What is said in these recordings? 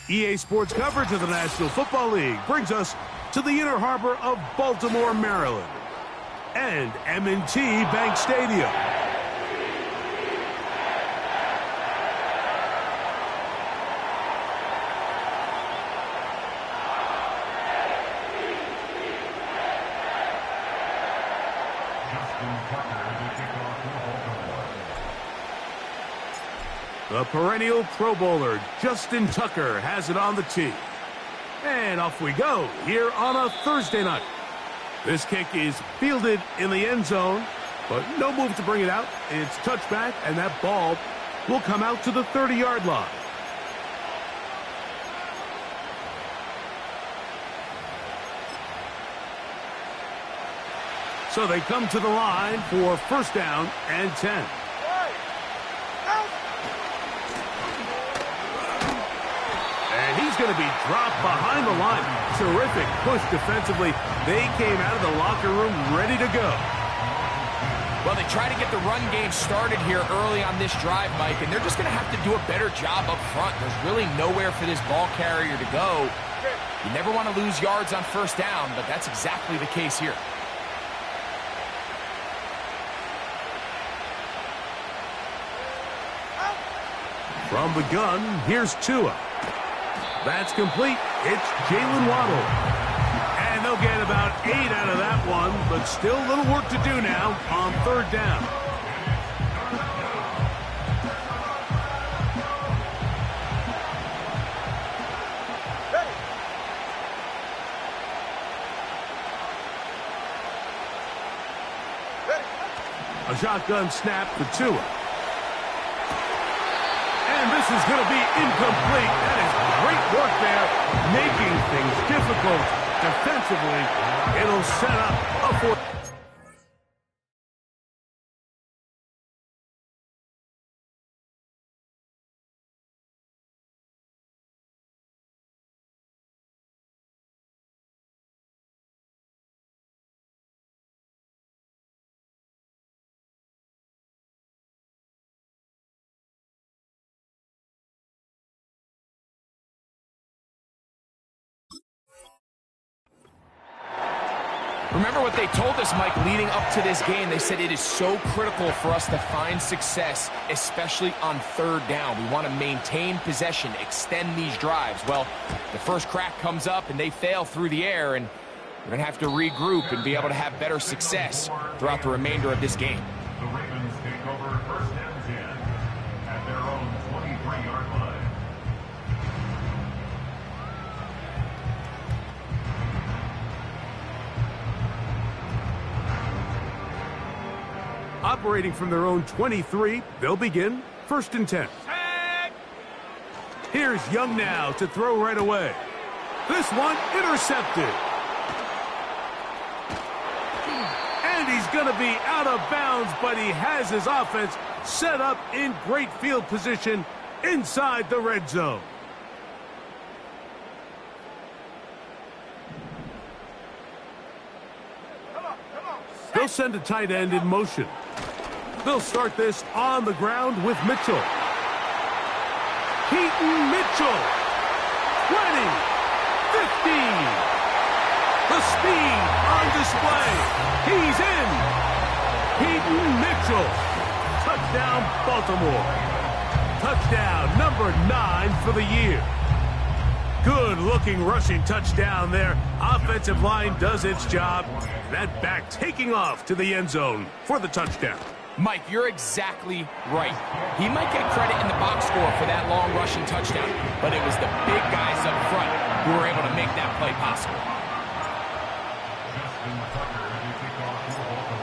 EA Sports coverage of the National Football League brings us to the inner harbor of Baltimore, Maryland, and M&T Bank Stadium. The perennial Pro Bowler, Justin Tucker, has it on the tee. And off we go here on a Thursday night. This kick is fielded in the end zone, but no move to bring it out. It's touchback, and that ball will come out to the 30-yard line. So they come to the line for first down and 10. He's going to be dropped behind the line. Terrific push defensively. They came out of the locker room ready to go. Well, they try to get the run game started here early on this drive, Mike, and they're just going to have to do a better job up front. There's really nowhere for this ball carrier to go. You never want to lose yards on first down, but that's exactly the case here. From the gun, here's Tua. That's complete. It's Jalen Waddle. And they'll get about 8 out of that one, but still a little work to do now on third down. A shotgun snap for Tua. And this is going to be incomplete. That is great work there, making things difficult defensively. It'll set up a fourth. Remember what they told us, Mike, leading up to this game. They said it is so critical for us to find success, especially on third down. We want to maintain possession, extend these drives. Well, the first crack comes up and they fail through the air, and we're going to have to regroup and be able to have better success throughout the remainder of this game. The Ravens take over first and 10 at their own 23-yard line. Operating from their own 23, they'll begin first and 10. Here's Young now to throw right away. This one intercepted. And he's going to be out of bounds, but he has his offense set up in great field position inside the red zone. They'll send a tight end in motion. They'll start this on the ground with Mitchell. Keaton Mitchell. 20. 15. The speed on display. He's in. Keaton Mitchell. Touchdown, Baltimore. Touchdown number 9 for the year. Good-looking rushing touchdown there. Offensive line does its job. That back taking off to the end zone for the touchdown. Mike, you're exactly right. He might get credit in the box score for that long rushing touchdown, but it was the big guys up front who were able to make that play possible.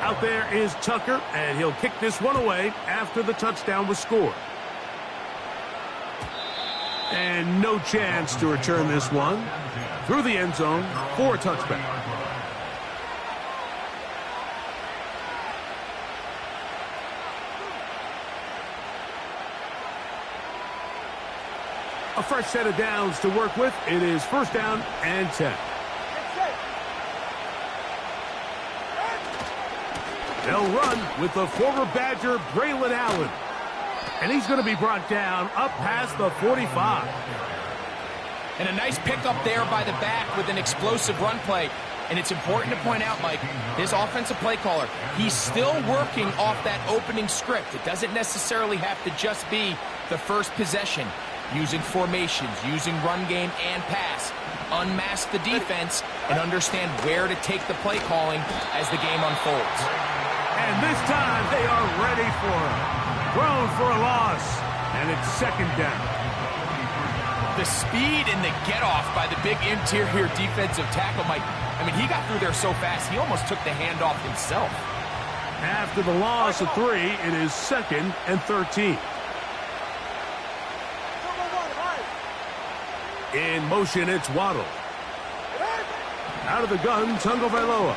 Out there is Tucker, and he'll kick this one away after the touchdown was scored. And no chance to return this one through the end zone for a touchback. A fresh set of downs to work with. It is first down and 10. They'll run with the former Badger, Braylon Allen. And he's going to be brought down up past the 45. And a nice pickup there by the back with an explosive run play. And it's important to point out, Mike, this offensive play caller, he's still working off that opening script. It doesn't necessarily have to just be the first possession. Using formations, using run game and pass. Unmask the defense and understand where to take the play calling as the game unfolds. And this time they are ready for him. Thrown for a loss. And it's second down. The speed and the get-off by the big interior defensive tackle, Mike. I mean, he got through there so fast, he almost took the handoff himself. After the loss of 3, it is 2nd and 13. In motion, it's Waddle. Out of the gun, Tagovailoa.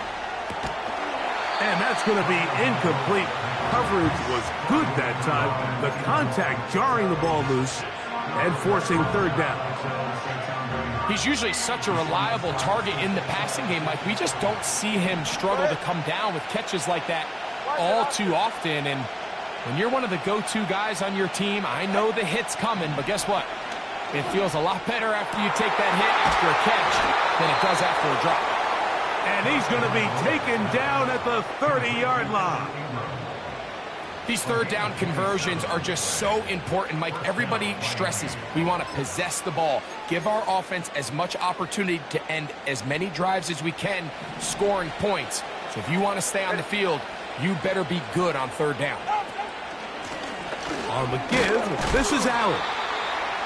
And that's going to be incomplete. Coverage was good that time. The contact jarring the ball loose and forcing third down. He's usually such a reliable target in the passing game, Mike. We just don't see him struggle to come down with catches like that all too often. And when you're one of the go-to guys on your team, I know the hit's coming, but guess what? It feels a lot better after you take that hit after a catch than it does after a drop. And he's going to be taken down at the 30-yard line. These third down conversions are just so important, Mike. Everybody stresses we want to possess the ball, give our offense as much opportunity to end as many drives as we can, scoring points. So if you want to stay on the field, you better be good on third down. On the give, this is Allen.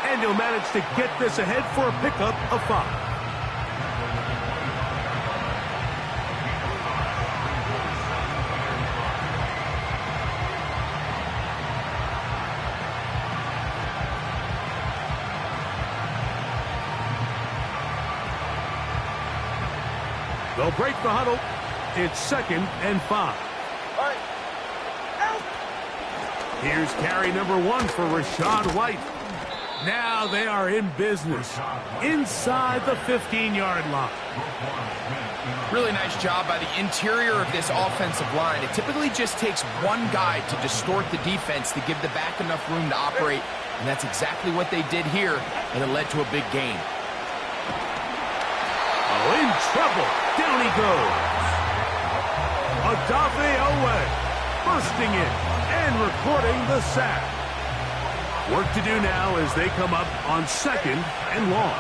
And he'll manage to get this ahead for a pickup of 5. They'll break the huddle. It's 2nd and 5. Here's carry number 1 for Rachaad White. Now they are in business inside the 15-yard line. Really nice job by the interior of this offensive line. It typically just takes one guy to distort the defense to give the back enough room to operate, and that's exactly what they did here, and it led to a big gain. Oh, in trouble. Down he goes. Odafe Oweh bursting in and recording the sack. Work to do now as they come up on 2nd and long.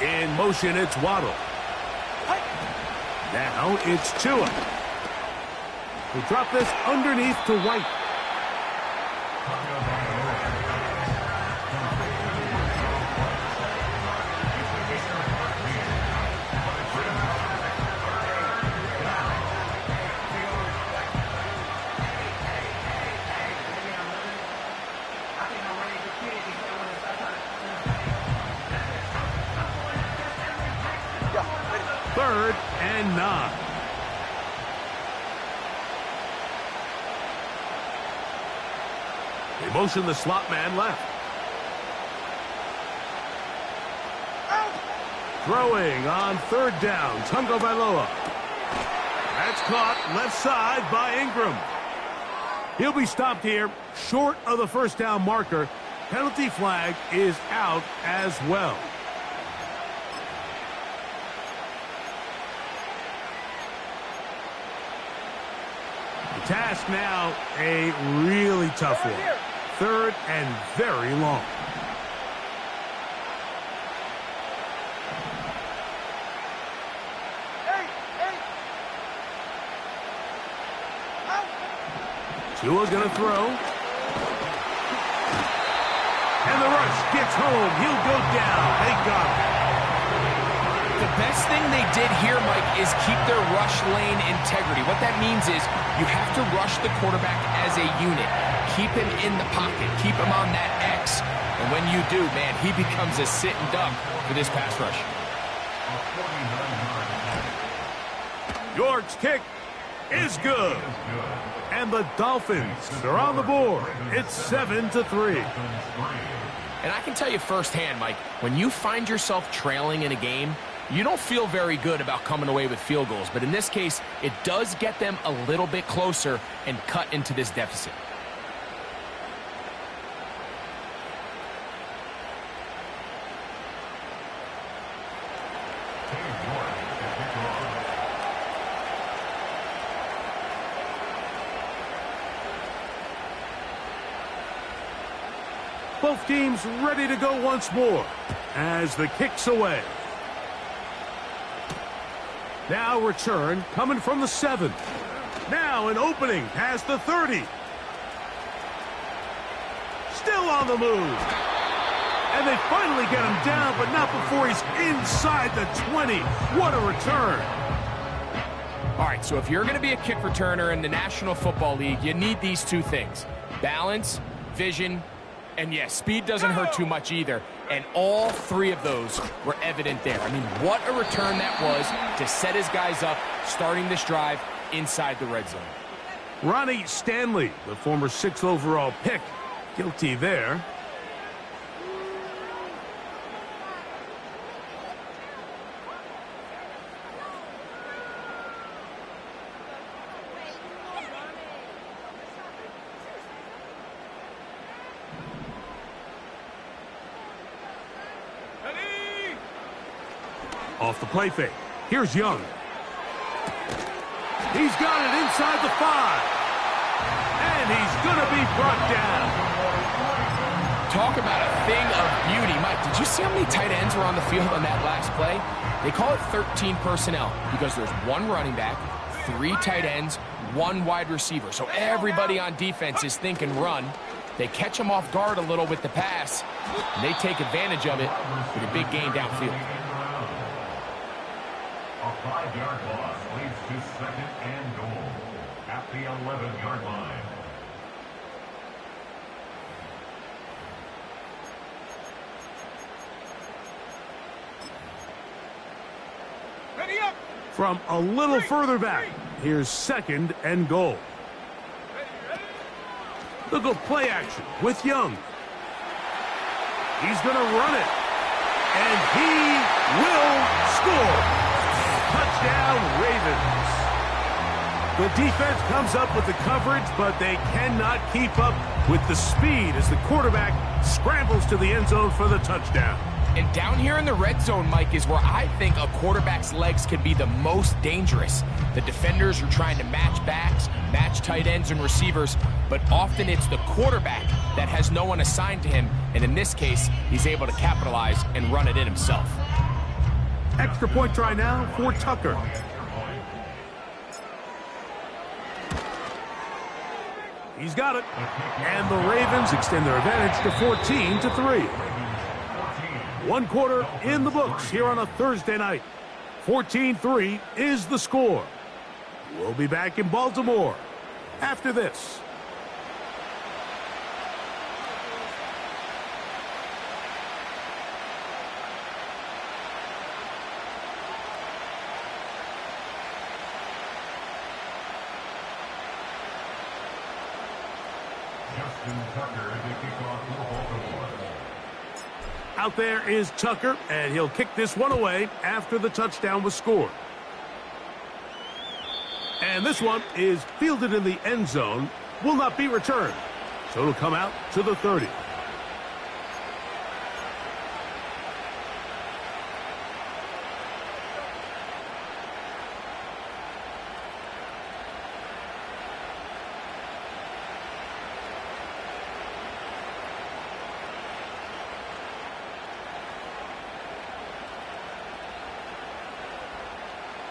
In motion, it's Waddle. Now it's Tua. We'll drop this underneath to White. Third and 9. They motion the slot man left. Throwing on 3rd down, Tagovailoa. That's caught left side by Ingram. He'll be stopped here short of the 1st down marker. Penalty flag is out as well. The task now, a really tough one. 3rd and very long. Tua gonna throw. And the rush gets home. He'll go down. They got him. The best thing they did here, Mike, is keep their rush lane integrity. What that means is you have to rush the quarterback as a unit. Keep him in the pocket. Keep him on that X. And when you do, man, he becomes a sitting duck for this pass rush. York's kick is good. And the Dolphins are on the board. It's 7-3. And I can tell you firsthand, Mike, when you find yourself trailing in a game, You don't feel very good about coming away with field goals, but in this case, it does get them a little bit closer and cut into this deficit. Both teams ready to go once more as the kick's away. Now return coming from the 7. Now an opening past the 30. Still on the move. And they finally get him down, but not before he's inside the 20. What a return. All right, so if you're going to be a kick returner in the National Football League, you need these two things: balance, vision, and yes, speed doesn't hurt too much either. And all three of those were evident there. I mean, what a return that was to set his guys up, starting this drive inside the red zone. Ronnie Stanley, the former 6th overall pick, guilty there. Off the play fake. Here's Young. He's got it inside the 5. And he's going to be brought down. Talk about a thing of beauty. Mike, did you see how many tight ends were on the field on that last play? They call it 13 personnel because there's 1 running back, 3 tight ends, 1 wide receiver. So everybody on defense is thinking run. They catch him off guard a little with the pass, and they take advantage of it with a big gain downfield. A 5-yard loss leads to 2nd and goal at the 11-yard line. Ready up! From a little further back, here's 2nd and goal. Look at play action with Young. He's going to run it. And he will score. Touchdown, Ravens. The defense comes up with the coverage, but they cannot keep up with the speed as the quarterback scrambles to the end zone for the touchdown. And down here in the red zone, Mike, is where I think a quarterback's legs can be the most dangerous. The defenders are trying to match backs, match tight ends and receivers, but often it's the quarterback that has no one assigned to him, and in this case, he's able to capitalize and run it in himself. Extra point try now for Tucker. He's got it. And the Ravens extend their advantage to 14-3. 1 quarter in the books here on a Thursday night. 14-3 is the score. We'll be back in Baltimore after this. Justin Tucker to kick off for Baltimore. Out there is Tucker, and he'll kick this one away after the touchdown was scored. And this one is fielded in the end zone, will not be returned. So it'll come out to the 30.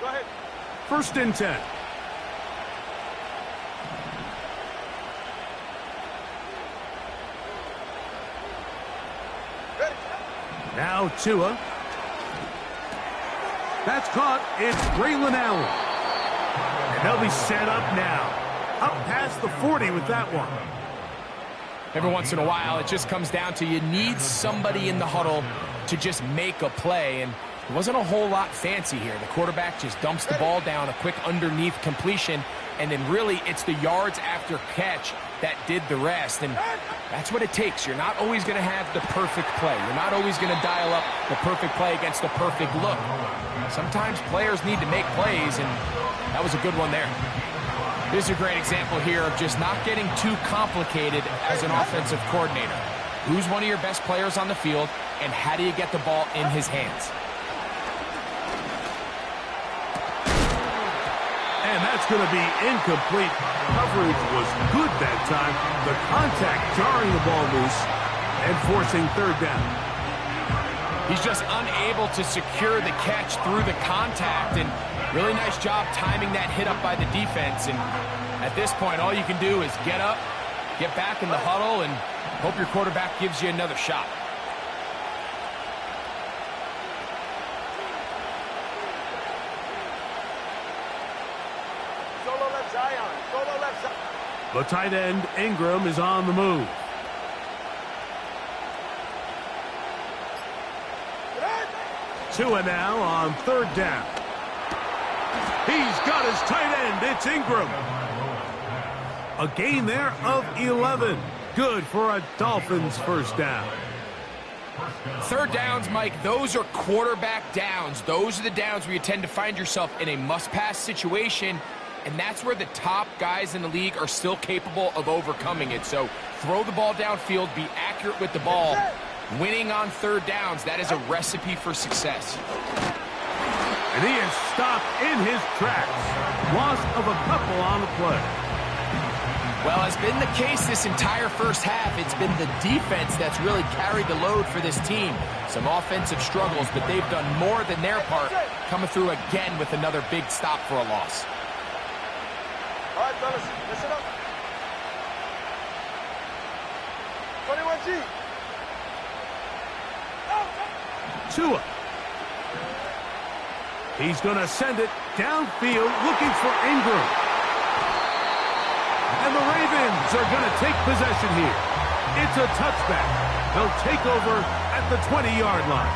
Go ahead. 1st and 10. Ready. Now Tua. That's caught. It's Braylon Allen. And they'll be set up now. Up past the 40 with that one. Every once in a while, it just comes down to you need somebody in the huddle to just make a play, and it wasn't a whole lot fancy here. The quarterback just dumps the ball down, a quick underneath completion, and then really it's the yards after catch that did the rest. And that's what it takes. You're not always going to have the perfect play. You're not always going to dial up the perfect play against the perfect look. Sometimes players need to make plays, and that was a good one there. This is a great example here of just not getting too complicated as an offensive coordinator. Who's one of your best players on the field, and how do you get the ball in his hands? And that's going to be incomplete. Coverage was good that time. The contact jarring the ball loose and forcing third down. He's just unable to secure the catch through the contact, and really nice job timing that hit up by the defense. And at this point, all you can do is get up, get back in the huddle, and hope your quarterback gives you another shot. The tight end, Ingram, is on the move. Tua now on third down. He's got his tight end. It's Ingram. A gain there of 11. Good for a Dolphins first down. Third downs, Mike, those are quarterback downs. Those are the downs where you tend to find yourself in a must-pass situation, and that's where the top guys in the league are still capable of overcoming it. So throw the ball downfield, be accurate with the ball. Winning on third downs, that is a recipe for success. And he is stopped in his tracks. Loss of a couple on the play. Well, has been the case this entire first half. It's been the defense that's really carried the load for this team. Some offensive struggles, but they've done more than their part, coming through again with another big stop for a loss. All right, fellas, listen up. 21G. Tua. He's going to send it downfield looking for Ingram. And the Ravens are going to take possession here. It's a touchback. They'll take over at the 20-yard line.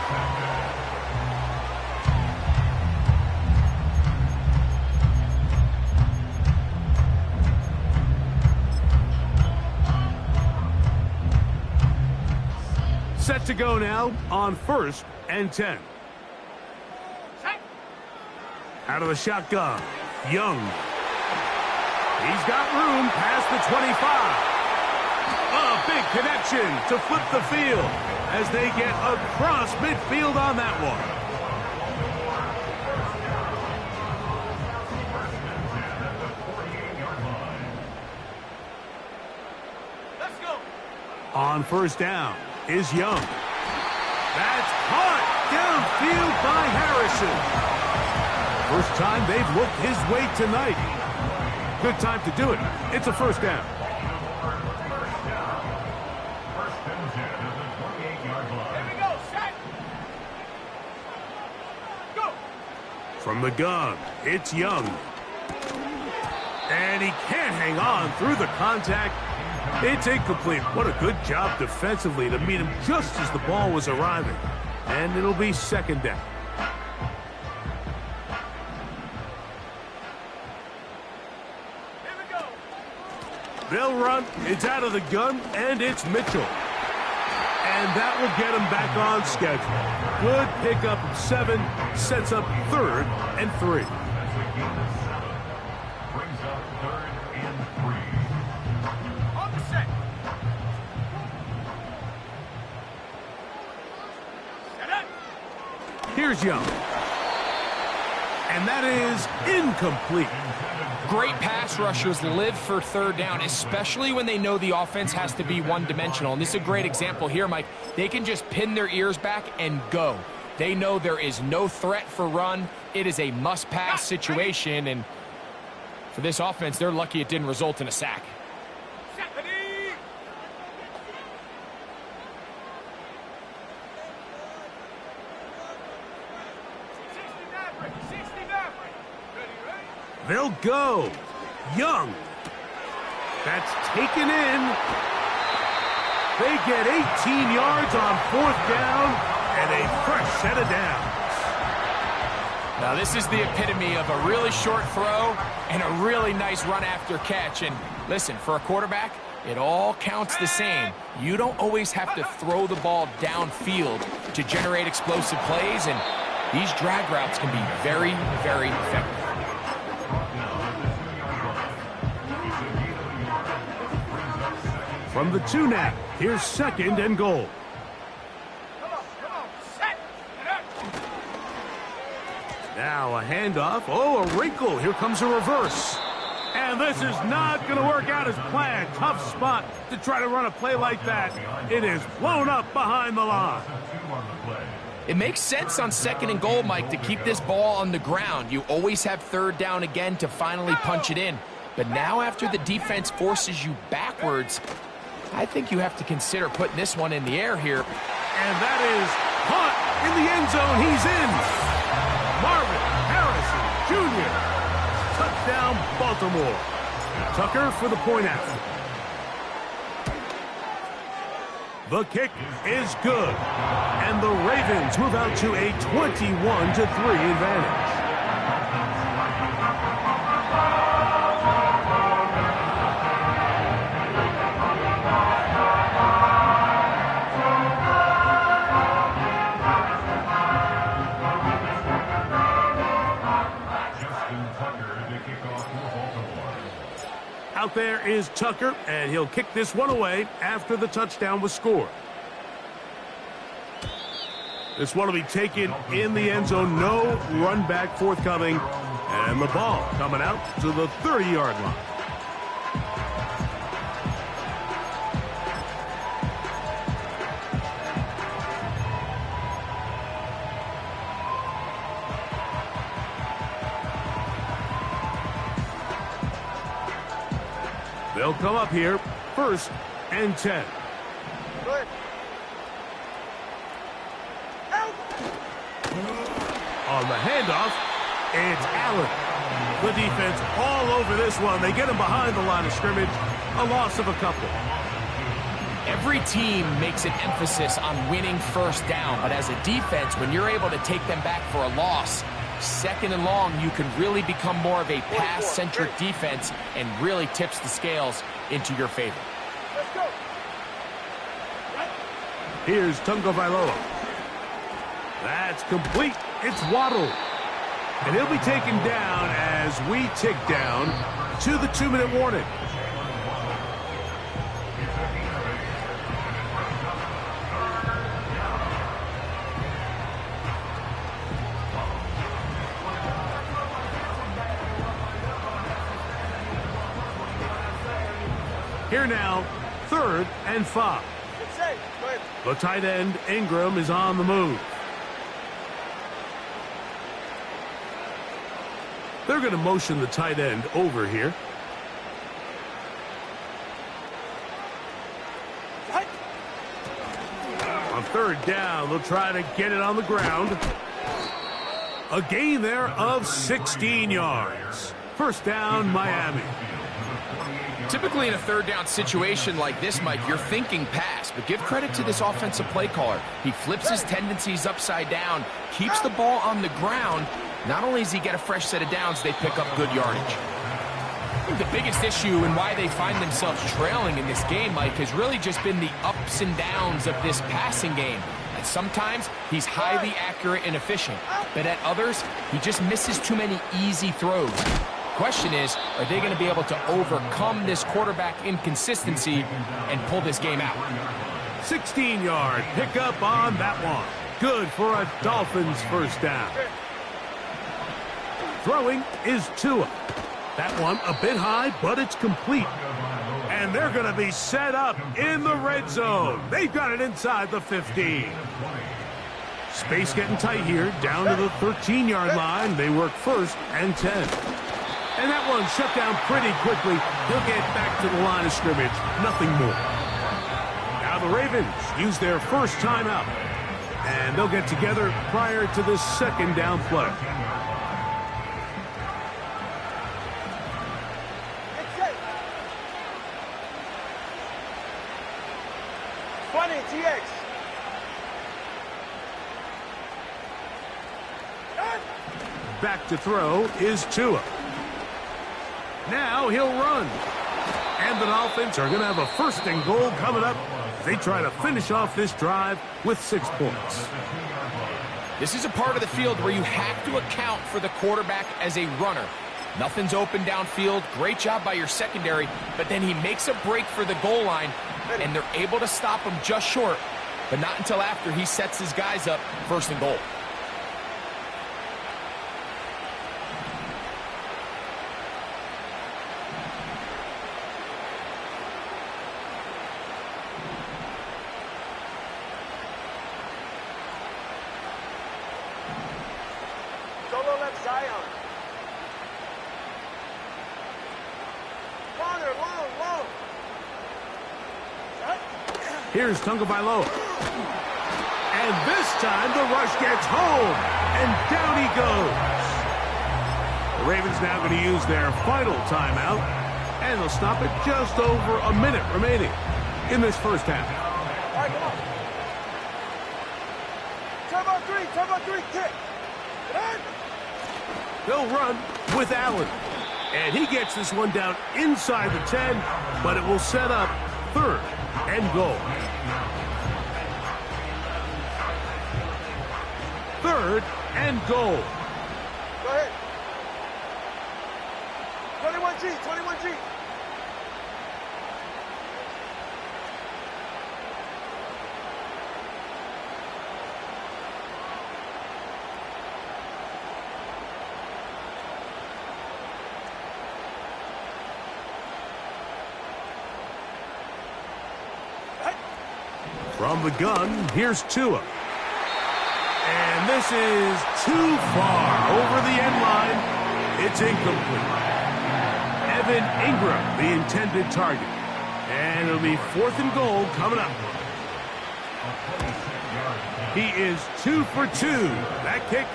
Set to go now on 1st and 10. Out of the shotgun, Young. He's got room past the 25. A big connection to flip the field as they get across midfield on that one. Let's go. On first down is Young. That's caught downfield by Harrison. First time they've looked his way tonight. Good time to do it. It's a first down. First and 10 at the 28-yard line. Here we go, set. Go. From the gun, it's Young. And he can't hang on through the contact. It's incomplete. What a good job defensively to meet him just as the ball was arriving. And it'll be second down. Here we go. They'll run. It's out of the gun, and it's Mitchell. And that will get him back on schedule. Good pickup of 7. Sets up 3rd and 3. Brings up 3rd and 3. On the set. Set up. Here's Young. And that is incomplete. Great pass rushers live for third down, especially when they know the offense has to be one-dimensional. And this is a great example here, Mike. They can just pin their ears back and go. They know there is no threat for run. It is a must-pass situation, and for this offense, they're lucky it didn't result in a sack. They'll go. Young. That's taken in. They get 18 yards on 4th down and a fresh set of downs. Now, this is the epitome of a really short throw and a really nice run after catch. And listen, for a quarterback, it all counts the same. You don't always have to throw the ball downfield to generate explosive plays, and these drag routes can be very, very effective. From the 2 now, here's 2nd and goal. Come on, set. Now a handoff. Oh, a wrinkle. Here comes a reverse. And this is not going to work out as planned. Tough spot to try to run a play like that. It is blown up behind the line. It makes sense on 2nd and goal, Mike, to keep this ball on the ground. You always have 3rd down again to finally punch it in. But now after the defense forces you backwards, I think you have to consider putting this one in the air here. And that is caught in the end zone. He's in. Marvin Harrison Jr. Touchdown, Baltimore. Tucker for the point after. The kick is good. And the Ravens move out to a 21-3 advantage. Out there is Tucker, and he'll kick this one away after the touchdown was scored. This one will be taken in the end zone. No run back forthcoming. And the ball coming out to the 30-yard line. They'll come up here, 1st and 10. Good. On the handoff, it's Allen. The defense all over this one. They get him behind the line of scrimmage. A loss of a couple. Every team makes an emphasis on winning 1st down, but as a defense, when you're able to take them back for a loss, 2nd and long, you can really become more of a pass-centric defense and really tips the scales into your favor. Let's go. Here's Tunga Vailoa. That's complete. It's Waddle. And he'll be taken down as we tick down to the 2-minute warning. Here now, 3rd and 5. It's safe. Go ahead. The tight end, Ingram, is on the move. They're going to motion the tight end over here. On 3rd down, they'll try to get it on the ground. A gain there of 16 yards. 1st down, Miami. Typically in a 3rd down situation like this, Mike, you're thinking pass, but give credit to this offensive play caller. He flips his tendencies upside down, keeps the ball on the ground. Not only does he get a fresh set of downs, they pick up good yardage. I think the biggest issue and why they find themselves trailing in this game, Mike, has really just been the ups and downs of this passing game. And sometimes he's highly accurate and efficient, but at others, he just misses too many easy throws. Question is, are they going to be able to overcome this quarterback inconsistency and pull this game out? 16-yard pickup on that one. Good for a Dolphins 1st down. Throwing is Tua. That one a bit high, but it's complete. And they're going to be set up in the red zone. They've got it inside the 15. Space getting tight here, down to the 13-yard line. They work 1st and 10. And that one shut down pretty quickly. He'll get back to the line of scrimmage. Nothing more. Now the Ravens use their 1st timeout. And they'll get together prior to this 2nd down play. It's safe. 20, TX. Done. back to throw is Tua. Now he'll run. And the Dolphins are going to have a 1st and goal coming up. They try to finish off this drive with 6 points. This is a part of the field where you have to account for the quarterback as a runner. Nothing's open downfield. Great job by your secondary, but then he makes a break for the goal line, and they're able to stop him just short, but not until after he sets his guys up 1st and goal. Solo left Zion. Corner, long. Here's Tagovailoa. And this time the rush gets home. And down he goes. The Ravens now going to use their final timeout. And they'll stop it just over a minute remaining in this 1st half. All right, come on. Turn on 3, kick. Run. They'll run with Allen. And he gets this one down inside the 10, but it will set up 3rd and goal. 3rd and goal. Go ahead. 21G. From the gun, here's Tua. And this is too far over the end line. It's incomplete. Evan Ingram, the intended target. And it'll be 4th and goal coming up. He is 2 for 2. That kick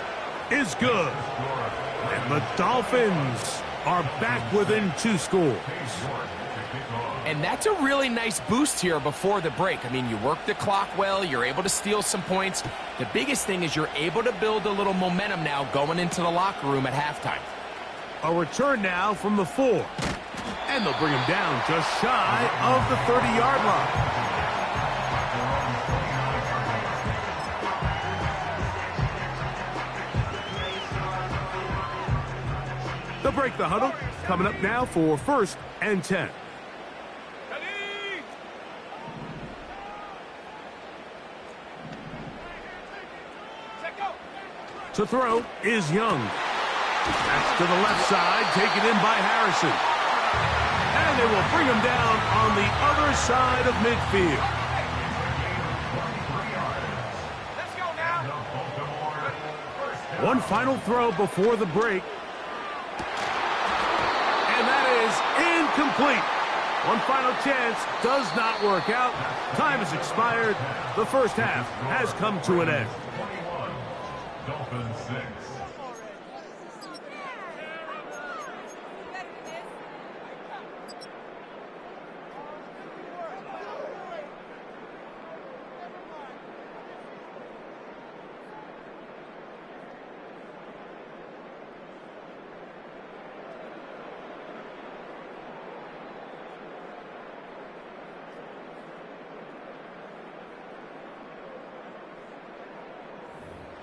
is good. And the Dolphins are back within 2 scores. And that's a really nice boost here before the break. I mean, you work the clock well. You're able to steal some points. The biggest thing is you're able to build a little momentum now going into the locker room at halftime. A return now from the 4. And they'll bring him down just shy of the 30-yard line. They'll break the huddle. Coming up now for 1st and 10. To throw is Young. That's to the left side, taken in by Harrison. And they will bring him down on the other side of midfield. Let's go now. One final throw before the break. And that is incomplete. One final chance does not work out. Time has expired. The 1st half has come to an end. Dolphins 6.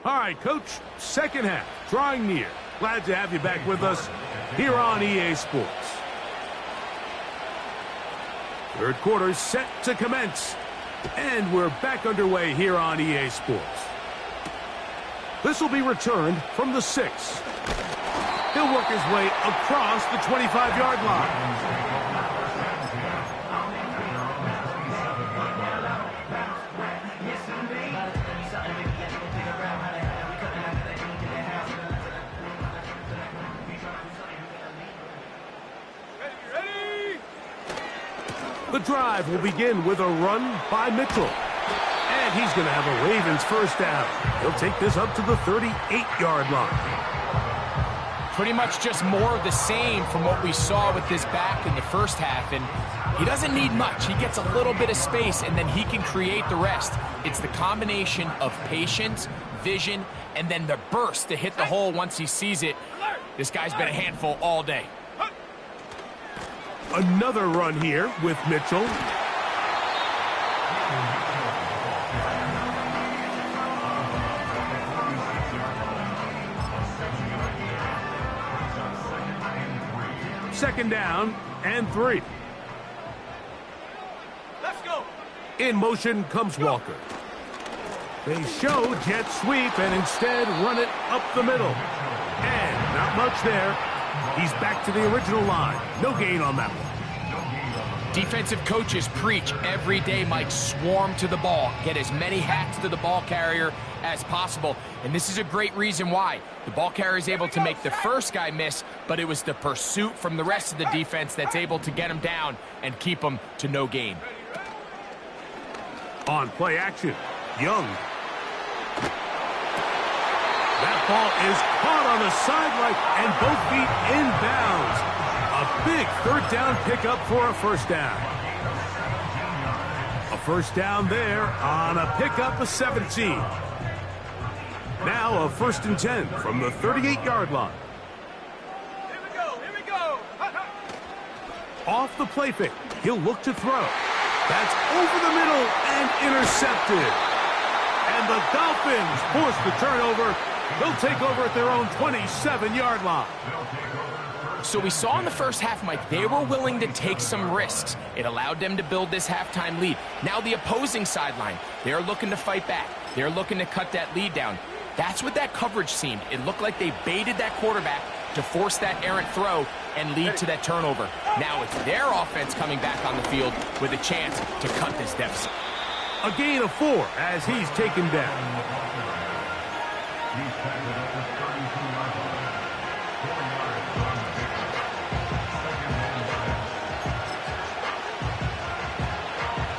All right, Coach, 2nd half, drawing near. Glad to have you back with us here on EA Sports. 3rd quarter set to commence, and we're back underway here on EA Sports. This will be returned from the 6. He'll work his way across the 25-yard line. The drive will begin with a run by Mitchell. And he's going to have a Ravens 1st down. He'll take this up to the 38-yard line. pretty much just more of the same from what we saw with this back in the first half. And he doesn't need much. He gets a little bit of space, and then he can create the rest. It's the combination of patience, vision, and then the burst to hit the hole once he sees it. This guy's been a handful all day. Another run here with Mitchell. Second down and 3. Let's go. In motion comes Walker. They show jet sweep and instead run it up the middle. And not much there. He's back to the original line. No gain on that one. Defensive coaches preach every day, Mike, swarm to the ball. Get as many hacks to the ball carrier as possible. And this is a great reason why. The ball carrier is able to make the first guy miss, but it was the pursuit from the rest of the defense that's able to get him down and keep him to no gain. On play action, Young. That ball is caught on the sideline and both feet inbounds. A big third down pickup for a first down. A first down there on a pickup of 17. Now a 1st and 10 from the 38-yard line. Here we go. Here we go. Off the play fake, he'll look to throw. That's over the middle and intercepted. And the Dolphins force the turnover. They'll take over at their own 27-yard line. So we saw in the first half, Mike, they were willing to take some risks. It allowed them to build this halftime lead. Now the opposing sideline, they're looking to fight back. They're looking to cut that lead down. That's what that coverage seemed. It looked like they baited that quarterback to force that errant throw and lead to that turnover. Now it's their offense coming back on the field with a chance to cut this deficit. A gain of 4 as he's taken down.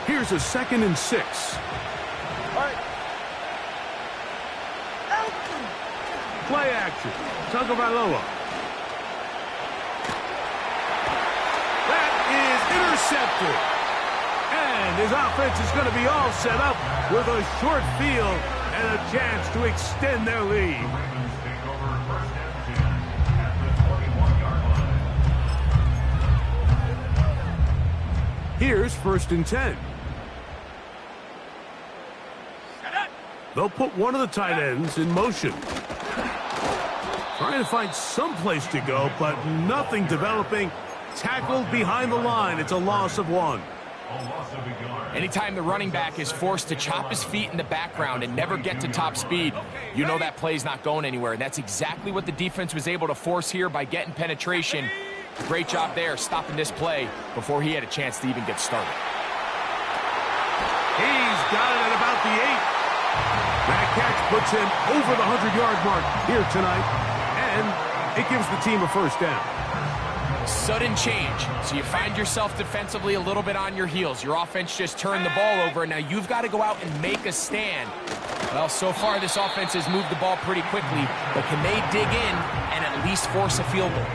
Here's a 2nd and 6. Play action. Tagovailoa. That is intercepted. And his offense is going to be all set up with a short field and a chance to extend their lead. Here's 1st and 10. They'll put one of the tight ends in motion. Trying to find some place to go, but nothing developing. Tackled behind the line. It's a loss of 1. Anytime the running back is forced to chop his feet in the background and never get to top speed, you know that play's not going anywhere. And that's exactly what the defense was able to force here by getting penetration. Great job there, stopping this play before he had a chance to even get started. He's got it at about the 8. That catch puts him over the 100-yard mark here tonight, and it gives the team a first down. Sudden change, so you find yourself defensively a little bit on your heels. Your offense just turned the ball over, and now you've got to go out and make a stand. Well, so far this offense has moved the ball pretty quickly, but can they dig in and at least force a field goal?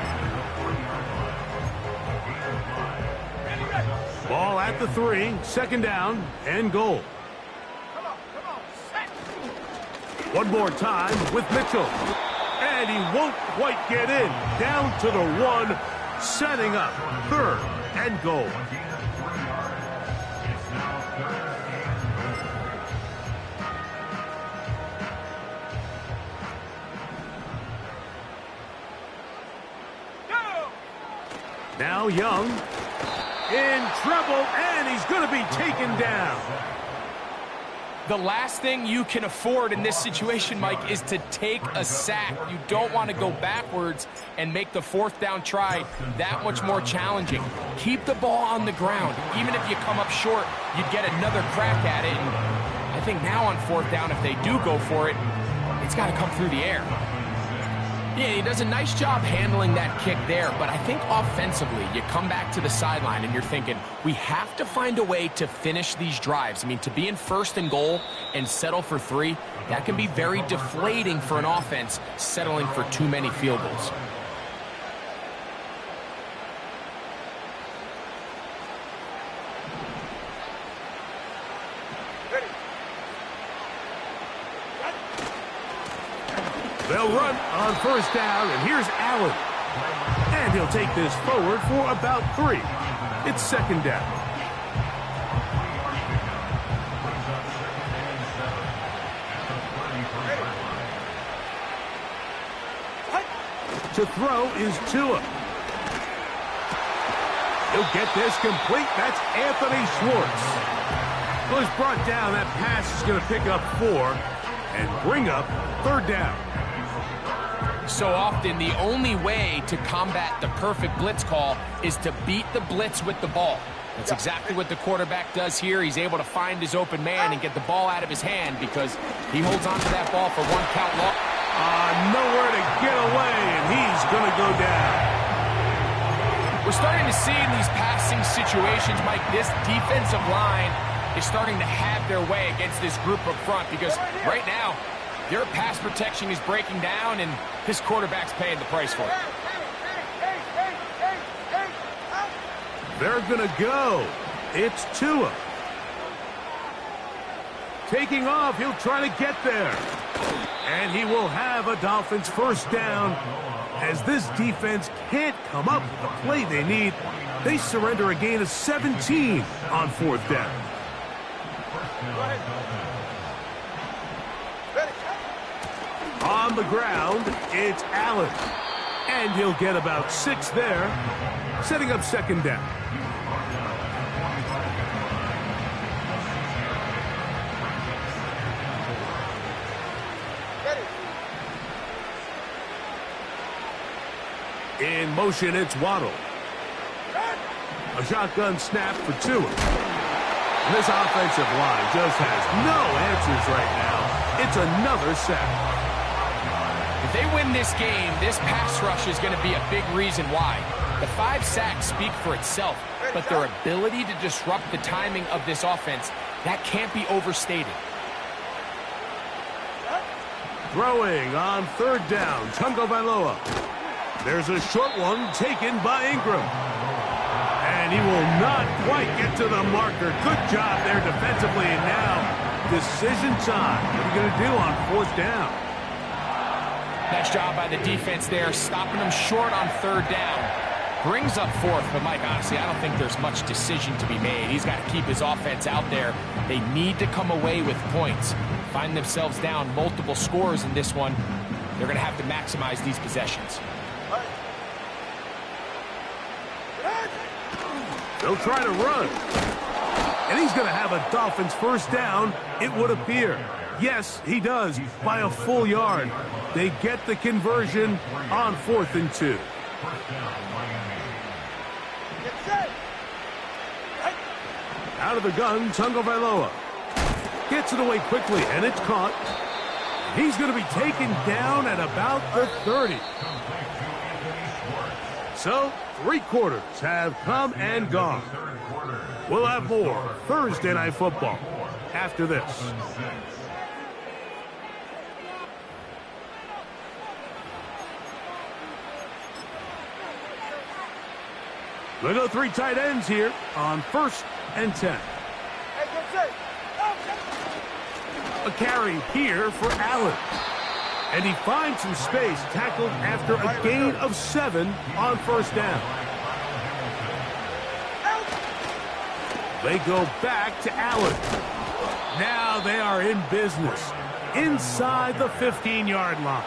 Ball at the 3, 2nd down and goal. One more time with Mitchell. And he won't quite get in. Down to the 1, setting up 3rd and goal. Now Young in trouble, and he's going to be taken down. The last thing you can afford in this situation, Mike, is to take a sack. You don't want to go backwards and make the 4th down try that much more challenging. Keep the ball on the ground. Even if you come up short, you'd get another crack at it. And I think now on 4th down, if they do go for it, it's got to come through the air. Yeah, he does a nice job handling that kick there, but I think offensively, you come back to the sideline and you're thinking, we have to find a way to finish these drives. I mean, to be in 1st and goal and settle for 3, that can be very deflating for an offense settling for too many field goals. They'll run on first down, and here's Allen. And he'll take this forward for about 3. It's second down. To throw is Tua. He'll get this complete. That's Anthony Schwartz. Well, he's brought down. That pass is going to pick up 4 and bring up third down. So often, the only way to combat the perfect blitz call is to beat the blitz with the ball. That's exactly what the quarterback does here. He's able to find his open man and get the ball out of his hand because he holds on to that ball for 1 count long. Nowhere to get away, and he's going to go down. We're starting to see in these passing situations, Mike, this defensive line is starting to have their way against this group up front because right now, their pass protection is breaking down, and this quarterback's paying the price for it. They're going to go. It's Tua. Taking off, he'll try to get there. And he will have a Dolphins first down. As this defense can't come up with the play they need, they surrender a gain of 17 on fourth down. On the ground, it's Allen. And he'll get about 6 there, setting up second down. In motion, it's Waddle. A shotgun snap for Tua. And this offensive line just has no answers right now. It's another sack. If they win this game, this pass rush is going to be a big reason why. The 5 sacks speak for itself, but their ability to disrupt the timing of this offense, that can't be overstated. Throwing on third down, Tagovailoa. There's a short one taken by Ingram. And he will not quite get to the marker. Good job there defensively. And now, decision time. What are you going to do on fourth down? Nice job by the defense there, stopping them short on third down. Brings up fourth, but Mike, honestly, I don't think there's much decision to be made. He's got to keep his offense out there. They need to come away with points. Find themselves down multiple scores in this one. They're going to have to maximize these possessions. They'll try to run. And he's going to have a Dolphins first down, it would appear. Yes, he does, by a full yard. They get the conversion on 4th and 2. Out of the gun, Tagovailoa. Gets it away quickly, and it's caught. He's going to be taken down at about the 30. So, 3 quarters have come and gone. We'll have more Thursday Night Football after this. We'll go 3 tight ends here on 1st and 10. A carry here for Allen. And he finds some space, tackled after a gain of 7 on first down. They go back to Allen. Now they are in business inside the 15-yard line.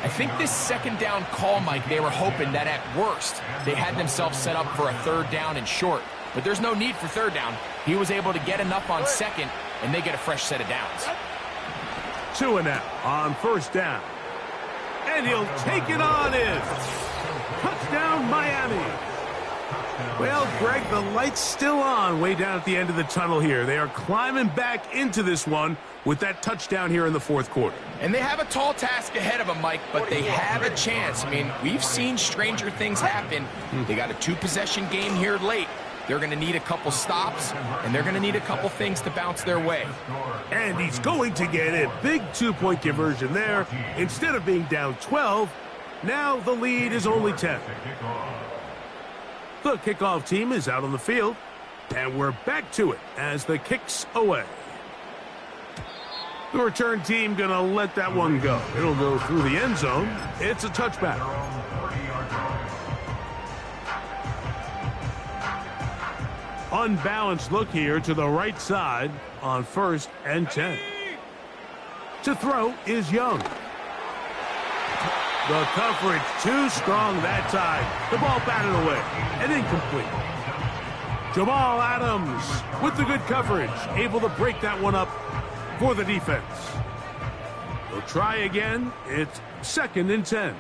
I think this second down call, Mike, they were hoping that at worst they had themselves set up for a third down and short. But there's no need for third down. He was able to get enough on second, and they get a fresh set of downs. Tua now on first down. And he'll take it on in. Touchdown, Miami. Well, Greg, the light's still on way down at the end of the tunnel here. They are climbing back into this one with that touchdown here in the 4th quarter. And they have a tall task ahead of them, Mike, but they have a chance. I mean, we've seen stranger things happen. They got a 2-possession game here late. They're going to need a couple stops, and they're going to need a couple things to bounce their way. And he's going to get a big 2-point conversion there. Instead of being down 12, now the lead is only 10. The kickoff team is out on the field, and we're back to it as the kick's away. The return team going to let that one go. It'll go through the end zone. It's a touchback. Unbalanced look here to the right side on 1st and 10. To throw is Young. The coverage too strong that time. The ball batted away and incomplete. Jamal Adams with the good coverage, able to break that one up for the defense. They'll try again. It's 2nd and 10.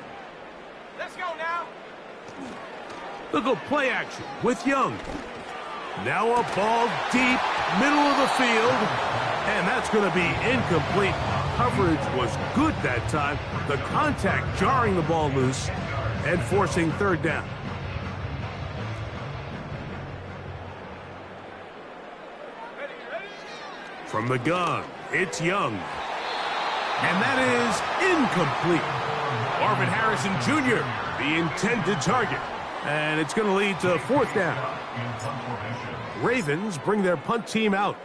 Let's go now. They'll go play action with Young. Now a ball deep, middle of the field, and that's going to be incomplete. Coverage was good that time. The contact jarring the ball loose and forcing 3rd down. From the gun, it's Young. And that is incomplete. Marvin Harrison Jr., the intended target. And it's going to lead to 4th down. Ravens bring their punt team out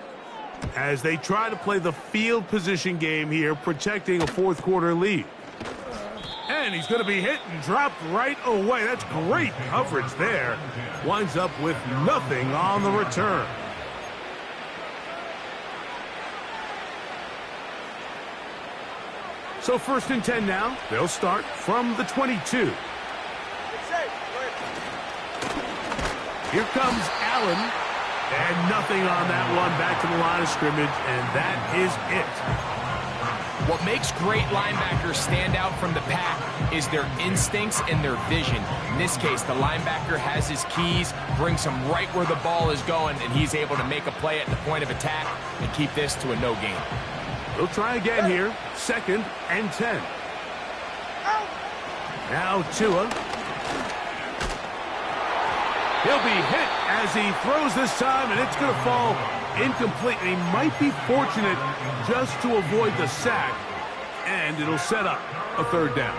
as they try to play the field position game here, protecting a 4th quarter lead. And he's going to be hit and dropped right away. That's great coverage there. Winds up with nothing on the return. So 1st and 10 now. They'll start from the 22. Here comes Allen, and nothing on that one. Back to the line of scrimmage, and that is it. What makes great linebackers stand out from the pack is their instincts and their vision. In this case, the linebacker has his keys, brings him right where the ball is going, and he's able to make a play at the point of attack and keep this to a no gain. They'll try again here. 2nd and 10. Now Tua. He'll be hit as he throws this time, and it's going to fall incomplete. And he might be fortunate just to avoid the sack, and it'll set up a 3rd down.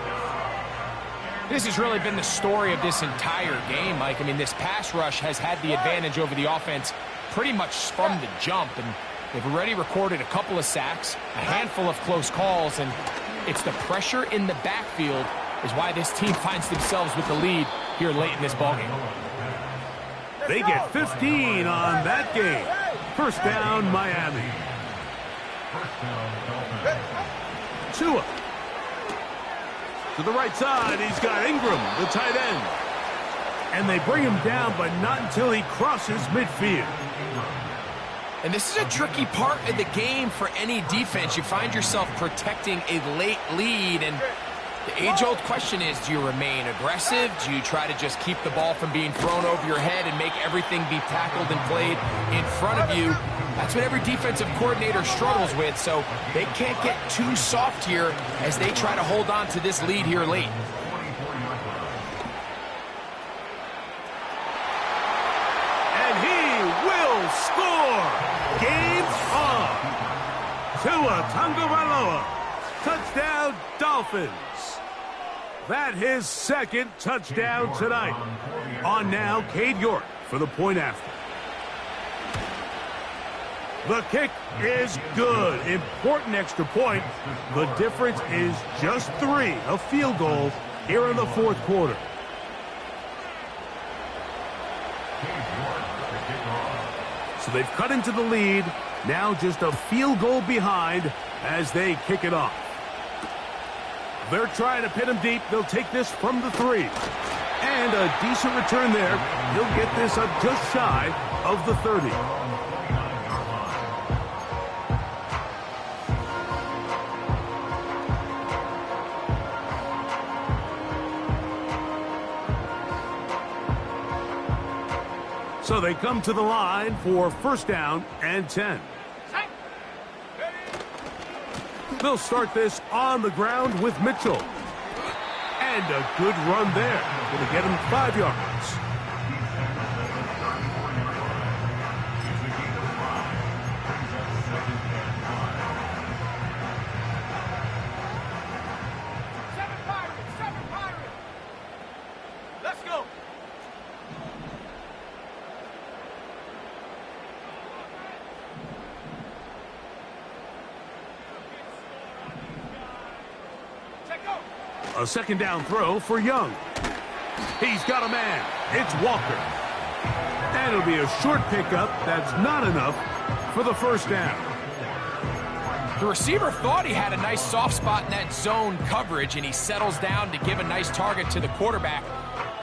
This has really been the story of this entire game, Mike. I mean, this pass rush has had the advantage over the offense pretty much from the jump, and they've already recorded a couple of sacks, a handful of close calls, and it's the pressure in the backfield is why this team finds themselves with the lead here late in this ballgame. They get 15 on that game. 1st down, Miami. Tua. To the right side, he's got Ingram, the tight end. And they bring him down, but not until he crosses midfield. And this is a tricky part of the game for any defense. You find yourself protecting a late lead, and the age-old question is, do you remain aggressive? Do you try to just keep the ball from being thrown over your head and make everything be tackled and played in front of you? That's what every defensive coordinator struggles with, so they can't get too soft here as they try to hold on to this lead here late. And he will score! Game on! Tua Tagovailoa. Touchdown, Dolphins. That his 2nd touchdown tonight. On now, Cade York for the point after. The kick is good. Important extra point. The difference is just 3. A field goal here in the 4th quarter. So they've cut into the lead. Now just a field goal behind as they kick it off. They're trying to pin him deep. They'll take this from the 3. And a decent return there. He'll get this up just shy of the 30. So they come to the line for 1st down and 10. They'll start this on the ground with Mitchell. And a good run there. Going to get him 5 yards. Let's go. A second down throw for Young. He's got a man. It's Walker. And it'll be a short pickup. That's not enough for the first down. The receiver thought he had a nice soft spot in that zone coverage, and he settles down to give a nice target to the quarterback.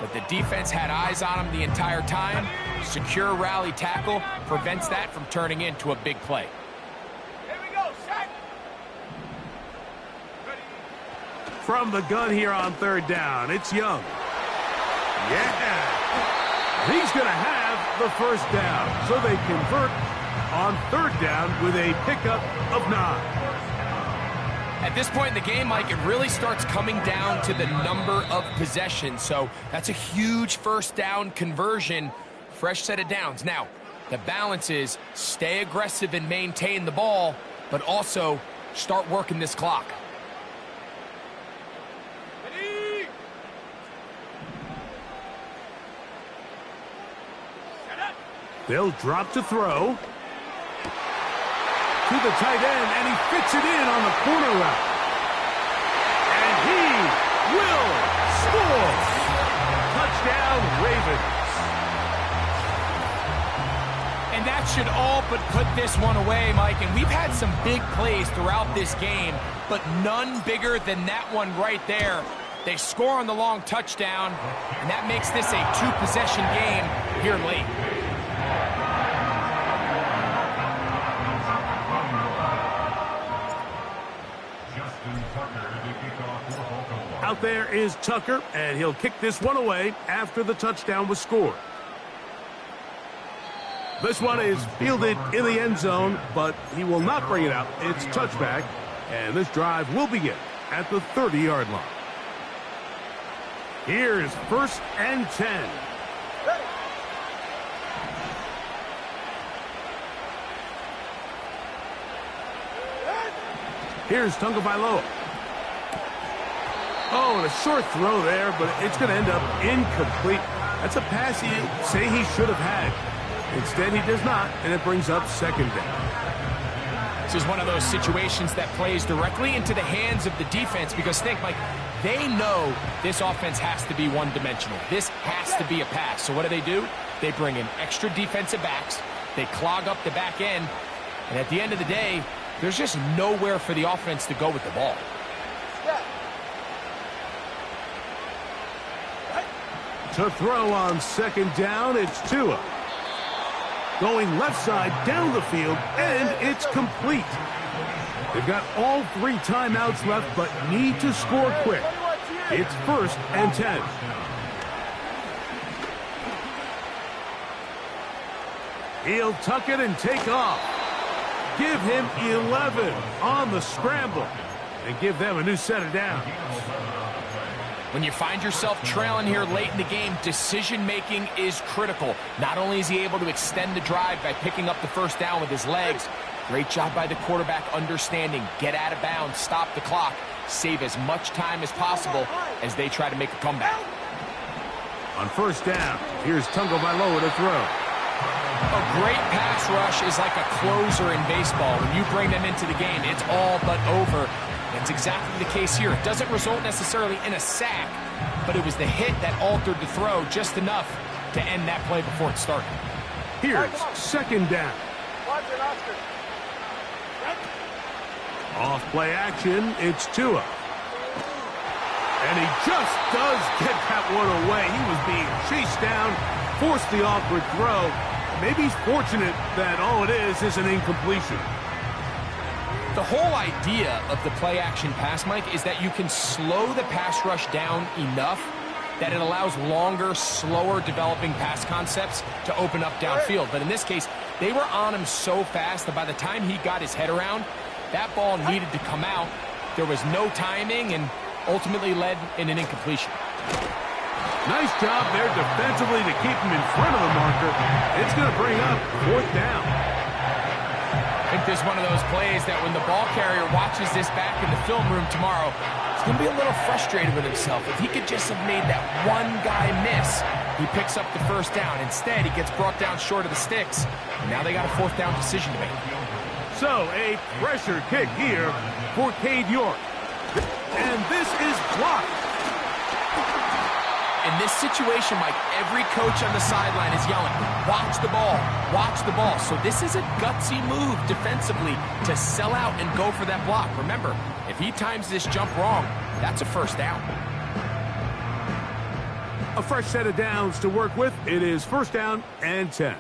But the defense had eyes on him the entire time. Secure rally tackle prevents that from turning into a big play. Here we go, set. From the gun here on third down, it's Young. Yeah. He's going to have the first down. So they convert on third down with a pickup of 9. At this point in the game, Mike, it really starts coming down to the number of possessions. So that's a huge first down conversion. Fresh set of downs. Now, the balance is stay aggressive and maintain the ball, but also start working this clock. Ready. Set up. They'll drop to throw. To the tight end, and he fits it in on the corner route. And he will score. Touchdown, Ravens. And that should all but put this one away, Mike. And we've had some big plays throughout this game, but none bigger than that one right there. They score on the long touchdown, and that makes this a two-possession game here late. Out there is Tucker, and he'll kick this one away after the touchdown was scored. This one is fielded in the end zone, but he will not bring it out. It's touchback, and this drive will begin at the 30-yard line. Here's 1st and 10. Here's Tagovailoa. Oh, and a short throw there, but it's going to end up incomplete. That's a pass you say he should have had. Instead, he does not, and it brings up second down. This is one of those situations that plays directly into the hands of the defense because think, Mike, they know this offense has to be one-dimensional. This has to be a pass. So what do? They bring in extra defensive backs. They clog up the back end. And at the end of the day, there's just nowhere for the offense to go with the ball. To throw on second down, it's Tua. Going left side down the field, and it's complete. They've got all 3 timeouts left, but need to score quick. It's 1st and 10. He'll tuck it and take off. Give him 11 on the scramble and give them a new set of downs. When you find yourself trailing here late in the game, decision-making is critical. Not only is he able to extend the drive by picking up the first down with his legs, great job by the quarterback understanding, get out of bounds, stop the clock, save as much time as possible as they try to make a comeback. On first down, here's Tagovailoa to throw. A great pass rush is like a closer in baseball. When you bring them into the game, it's all but over. That's exactly the case here. It doesn't result necessarily in a sack, but it was the hit that altered the throw just enough to end that play before it started. Here's second down. Off play action, it's Tua. And he just does get that one away. He was being chased down, forced the awkward throw. Maybe he's fortunate that all it is an incompletion. The whole idea of the play-action pass, Mike, is that you can slow the pass rush down enough that it allows longer, slower developing pass concepts to open up downfield. But in this case, they were on him so fast that by the time he got his head around, that ball needed to come out. There was no timing and ultimately led in an incompletion. Nice job there defensively to keep him in front of the marker. It's going to bring up 4th down. I think there's one of those plays that when the ball carrier watches this back in the film room tomorrow, he's going to be a little frustrated with himself. If he could just have made that one guy miss, he picks up the first down. Instead, he gets brought down short of the sticks. And now they got a 4th down decision to make. So, a pressure kick here for Cade York. And this is blocked. In this situation, Mike, every coach on the sideline is yelling, watch the ball, watch the ball. So this is a gutsy move defensively to sell out and go for that block. Remember, if he times this jump wrong, that's a first down. A fresh set of downs to work with. It is first down and 10.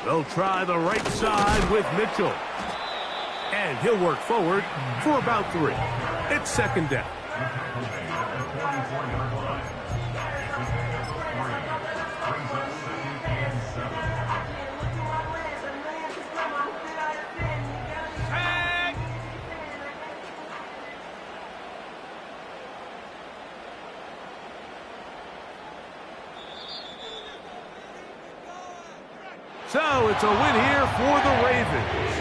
They'll try the right side with Mitchell. And he'll work forward for about 3. It's second down. So it's a win here for the Ravens.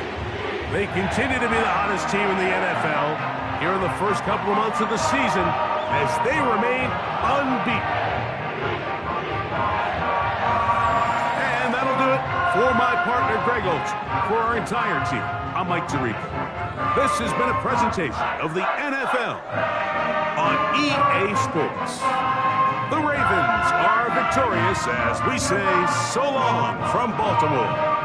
They continue to be the hottest team in the NFL here in the first couple of months of the season as they remain unbeaten. And that'll do it for my partner, Greg Olson. For our entire team, I'm Mike Tirico. This has been a presentation of the NFL on EA Sports. The Ravens are victorious as we say so long from Baltimore.